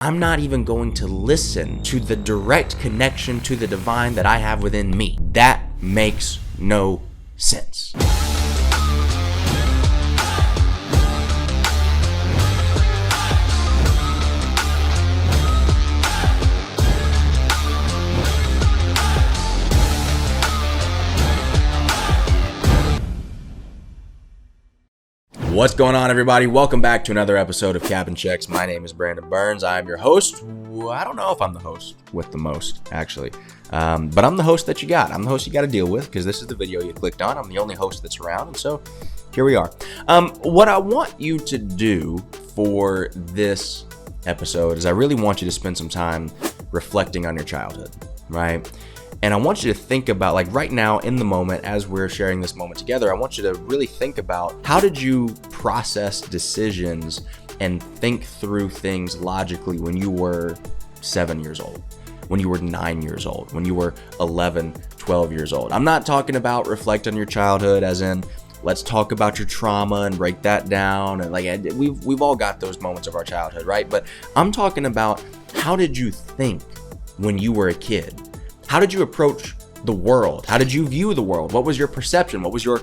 I'm not even going to listen to the direct connection to the divine that I have within me. That makes no sense. What's going on, everybody? Welcome back to another episode of Cabin Checks. My name is Brandon Burns. I'm your host. I don't know if I'm the host with the most, actually, but I'm the host that you got. I'm the host you got to deal with because this is the video you clicked on. I'm the only host that's around, and so here we are. What I want you to do for this episode is I really want you to spend some time reflecting on your childhood, right? And I want you to think about, like right now in the moment, as we're sharing this moment together, I want you to really think about how did you process decisions and think through things logically when you were 7 years old, when you were 9 years old, when you were 11, 12 years old. I'm not talking about reflect on your childhood as in, let's talk about your trauma and break that down. And like we've all got those moments of our childhood, right? But I'm talking about how did you think when you were a kid? How did you approach the world? How did you view the world? What was your perception? What was your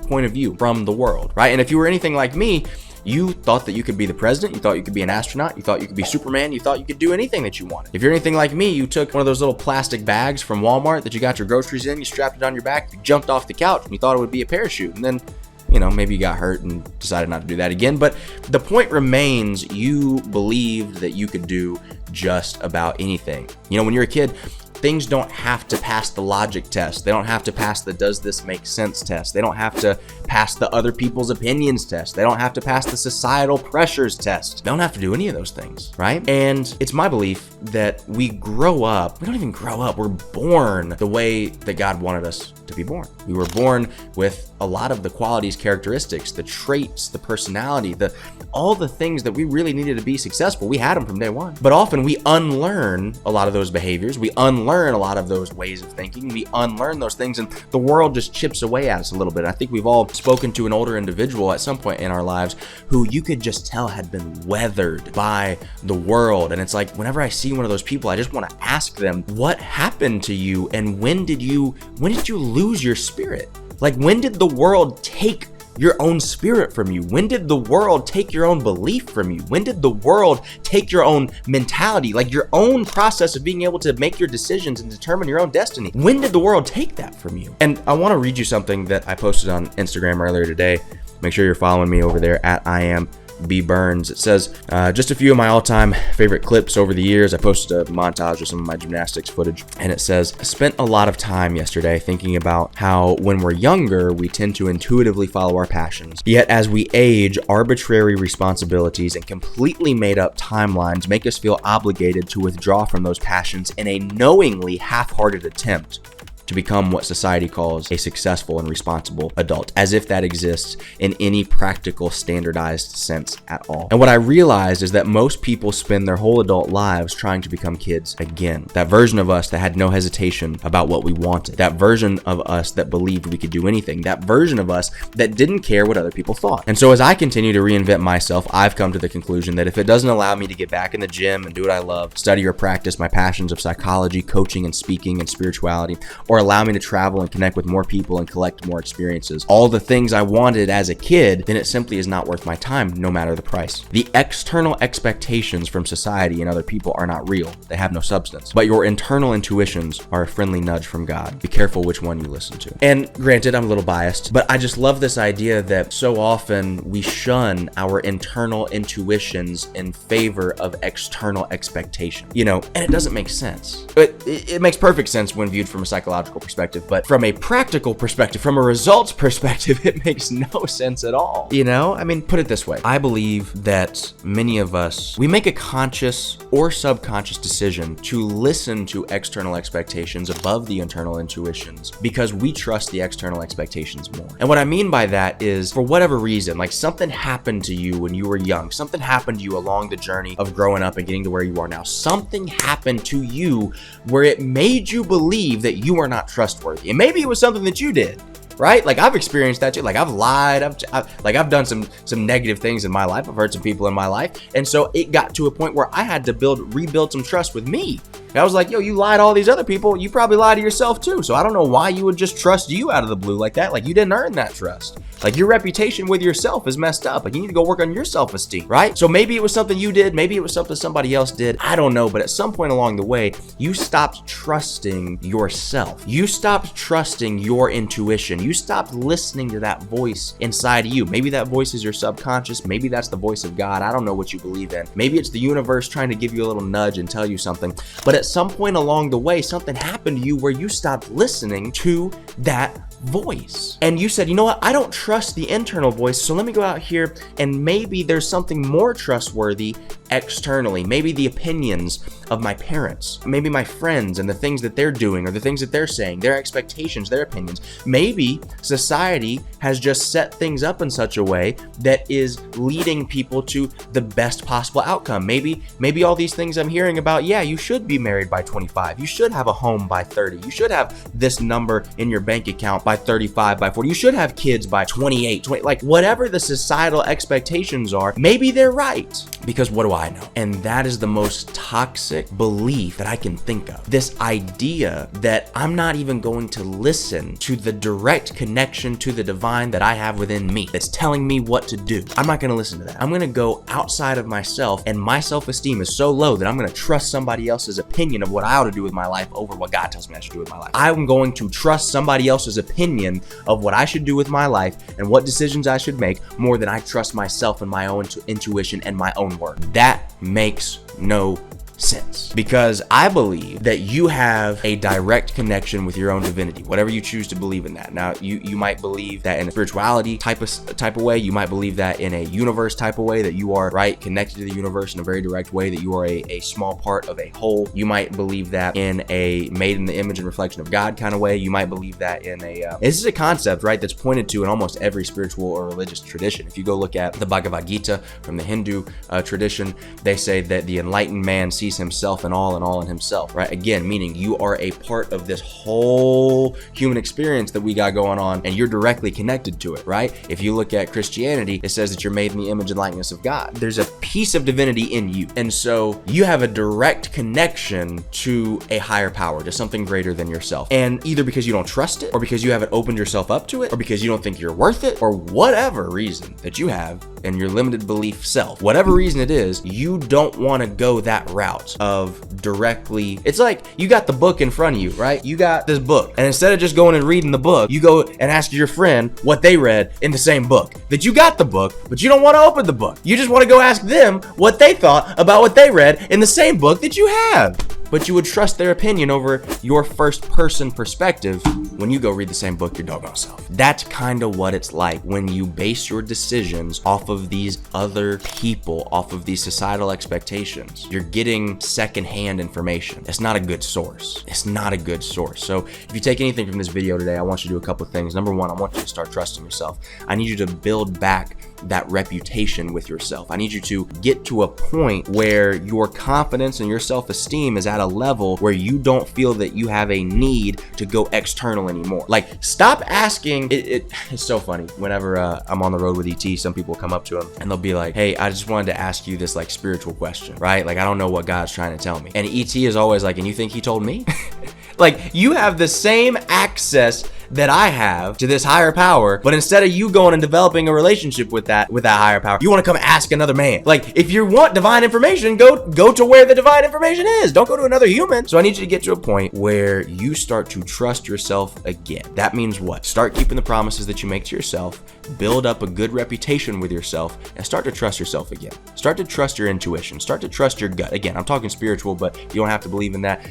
point of view from the world, right? And if you were anything like me, you thought that you could be the president. You thought you could be an astronaut. You thought you could be Superman. You thought you could do anything that you wanted. If you're anything like me, you took one of those little plastic bags from Walmart that you got your groceries in, you strapped it on your back, you jumped off the couch, and you thought it would be a parachute. And then, maybe you got hurt and decided not to do that again. But the point remains, you believed that you could do just about anything. When you're a kid, things don't have to pass the logic test. They don't have to pass the does this make sense test. They don't have to pass the other people's opinions test. They don't have to pass the societal pressures test. They don't have to do any of those things, right? And it's my belief that we grow up, we don't even grow up, we're born the way that God wanted us to be born. We were born with a lot of the qualities, characteristics, the traits, the personality, all the things that we really needed to be successful. We had them from day one. But often we unlearn a lot of those behaviors. We unlearn a lot of those ways of thinking. We unlearn those things, and the world just chips away at us a little bit. I think we've all spoken to an older individual at some point in our lives who you could just tell had been weathered by the world. And it's like, whenever I see one of those people, I just want to ask them, what happened to you? And when did you lose your spirit? Like, when did the world take your own spirit from you? When did the world take your own belief from you? When did the world take your own mentality, like your own process of being able to make your decisions and determine your own destiny? When did the world take that from you? And I want to read you something that I posted on Instagram earlier today. Make sure you're following me over there at @IamBBurns. It says, just a few of my all-time favorite clips over the years. I posted a montage of some of my gymnastics footage, and it says, I spent a lot of time yesterday thinking about how when we're younger, we tend to intuitively follow our passions. Yet as we age, arbitrary responsibilities and completely made up timelines make us feel obligated to withdraw from those passions in a knowingly half-hearted attempt to become what society calls a successful and responsible adult, as if that exists in any practical, standardized sense at all. And what I realized is that most people spend their whole adult lives trying to become kids again. That version of us that had no hesitation about what we wanted. That version of us that believed we could do anything. That version of us that didn't care what other people thought. And so as I continue to reinvent myself, I've come to the conclusion that if it doesn't allow me to get back in the gym and do what I love, study or practice my passions of psychology, coaching and speaking and spirituality, or allow me to travel and connect with more people and collect more experiences, all the things I wanted as a kid, then it simply is not worth my time, no matter the price. The external expectations from society and other people are not real. They have no substance. But your internal intuitions are a friendly nudge from God. Be careful which one you listen to. And granted, I'm a little biased, but I just love this idea that so often we shun our internal intuitions in favor of external expectation. And it doesn't make sense. But it makes perfect sense when viewed from a psychological perspective, but from a practical perspective, from a results perspective, it makes no sense at all. Put it this way. I believe that many of us, we make a conscious or subconscious decision to listen to external expectations above the internal intuitions because we trust the external expectations more. And what I mean by that is, for whatever reason, like something happened to you when you were young, something happened to you along the journey of growing up and getting to where you are now. Something happened to you where it made you believe that you are not trustworthy. And maybe it was something that you did. right? Like I've experienced that too. Like I've lied. I've done some negative things in my life. I've hurt some people in my life. And so it got to a point where I had to rebuild some trust with me. And I was like, yo, you lied to all these other people. You probably lie to yourself too. So I don't know why you would just trust you out of the blue like that. Like you didn't earn that trust. Like your reputation with yourself is messed up. Like you need to go work on your self-esteem, right? So maybe it was something you did. Maybe it was something somebody else did. I don't know. But at some point along the way, you stopped trusting yourself. You stopped trusting your intuition. You stopped listening to that voice inside of you. Maybe that voice is your subconscious. Maybe that's the voice of God. I don't know what you believe in. Maybe it's the universe trying to give you a little nudge and tell you something. But at some point along the way, something happened to you where you stopped listening to that voice. And you said, you know what? I don't trust the internal voice. So let me go out here and maybe there's something more trustworthy externally. Maybe the opinions of my parents, maybe my friends and the things that they're doing or the things that they're saying, their expectations, their opinions. Maybe society has just set things up in such a way that is leading people to the best possible outcome. Maybe all these things I'm hearing about, yeah, you should be married by 25. You should have a home by 30. You should have this number in your bank account by 35, by 40. You should have kids by 28, 20, like whatever the societal expectations are, maybe they're right. Because what do I know? And that is the most toxic belief that I can think of. This idea that I'm not even going to listen to the direct connection to the divine that I have within me that's telling me what to do. I'm not going to listen to that. I'm going to go outside of myself, and my self-esteem is so low that I'm going to trust somebody else's opinion of what I ought to do with my life over what God tells me I should do with my life. I'm going to trust somebody else's opinion of what I should do with my life and what decisions I should make more than I trust myself and my own intuition and my own work. That makes no sense, because I believe that you have a direct connection with your own divinity, whatever you choose to believe in that. Now, you might believe that in a spirituality type of way. You might believe that in a universe type of way, that you are right connected to the universe in a very direct way, that you are a small part of a whole. You might believe that in a made in the image and reflection of God kind of way. You might believe that in a this is a concept, right, that's pointed to in almost every spiritual or religious tradition. If you go look at the Bhagavad Gita from the Hindu tradition, they say that the enlightened man sees himself and all in himself, right? Again, meaning you are a part of this whole human experience that we got going on, and you're directly connected to it, right? If you look at Christianity, it says that you're made in the image and likeness of God. There's a piece of divinity in you. And so you have a direct connection to a higher power, to something greater than yourself. And either because you don't trust it, or because you haven't opened yourself up to it, or because you don't think you're worth it, or whatever reason that you have in your limited belief self, whatever reason it is, you don't want to go that route of directly. It's like you got the book in front of you, right? You got this book, and instead of just going and reading the book, you go and ask your friend what they read in the same book. That you got the book, but you don't want to open the book. You just want to go ask them what they thought about what they read in the same book that you have. But you would trust their opinion over your first person perspective when you go read the same book your doggone self. That's kind of what it's like when you base your decisions off of these other people, off of these societal expectations. You're getting secondhand information. It's not a good source. It's not a good source. So if you take anything from this video today, I want you to do a couple of things. Number one, I want you to start trusting yourself. I need you to build back that reputation with yourself. I need you to get to a point where your confidence and your self-esteem is at a level where you don't feel that you have a need to go external anymore. Like, stop asking. It's so funny. Whenever I'm on the road with ET, some people come up to him and they'll be like, hey, I just wanted to ask you this like spiritual question, right? Like, I don't know what God's trying to tell me. And ET is always like, and you think he told me? Like, you have the same access that I have to this higher power, but instead of you going and developing a relationship with that higher power, you want to come ask another man. Like, if you want divine information, go to where the divine information is. Don't go to another human. So I need you to get to a point where you start to trust yourself again. That means what? Start keeping the promises that you make to yourself, build up a good reputation with yourself, and start to trust yourself again. Start to trust your intuition. Start to trust your gut. Again, I'm talking spiritual, but you don't have to believe in that.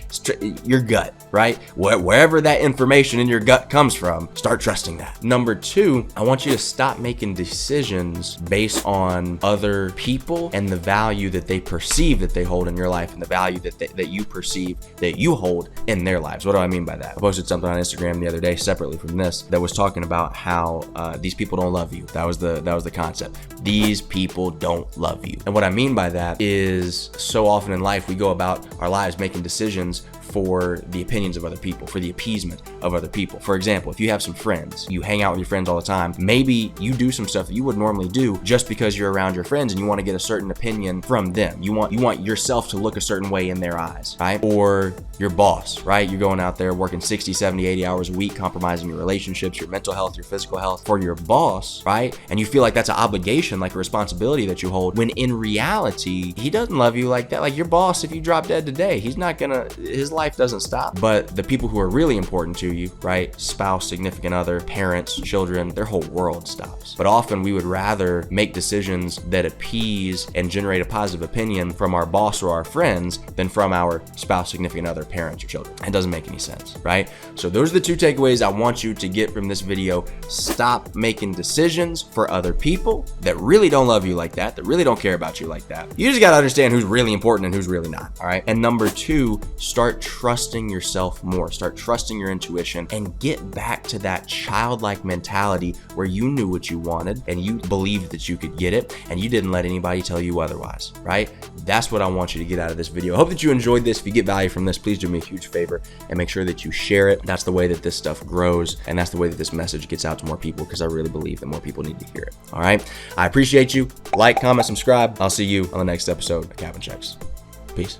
Your gut, right? Wherever that information in your gut comes from, start trusting that. Number two, I want you to stop making decisions based on other people and the value that they perceive that they hold in your life and the value that you perceive that you hold in their lives. What do I mean by that? I posted something on Instagram the other day separately from this that was talking about how these people don't love you. That was the concept. These people don't love you. And what I mean by that is, so often in life we go about our lives making decisions for the opinions of other people, for the appeasement of other people. For example, if you have some friends, you hang out with your friends all the time, maybe you do some stuff that you would normally do just because you're around your friends and you want to get a certain opinion from them. You want yourself to look a certain way in their eyes, right? Or your boss, right? You're going out there working 60, 70, 80 hours a week, compromising your relationships, your mental health, your physical health for your boss, right? And you feel like that's an obligation, like a responsibility that you hold, when in reality, he doesn't love you like that. Like your boss, if you drop dead today, his life doesn't stop. But the people who are really important to you, right? Spouse, significant other, parents, children, their whole world stops. But often we would rather make decisions that appease and generate a positive opinion from our boss or our friends than from our spouse, significant other, parents, or children. It doesn't make any sense, right? So those are the two takeaways I want you to get from this video. Stop making decisions for other people that really don't love you like that really don't care about you like that. You just gotta understand who's really important and who's really not, all right? And number two, start trusting yourself more. Start trusting your intuition and get back to that childlike mentality where you knew what you wanted and you believed that you could get it and you didn't let anybody tell you otherwise, right? That's what I want you to get out of this video. I hope that you enjoyed this. If you get value from this, please do me a huge favor and make sure that you share it. That's the way that this stuff grows, and that's the way that this message gets out to more people, because I really believe that more people need to hear it. All right? I appreciate you. Like, comment, subscribe. I'll see you on the next episode of Cabin Checks. Peace.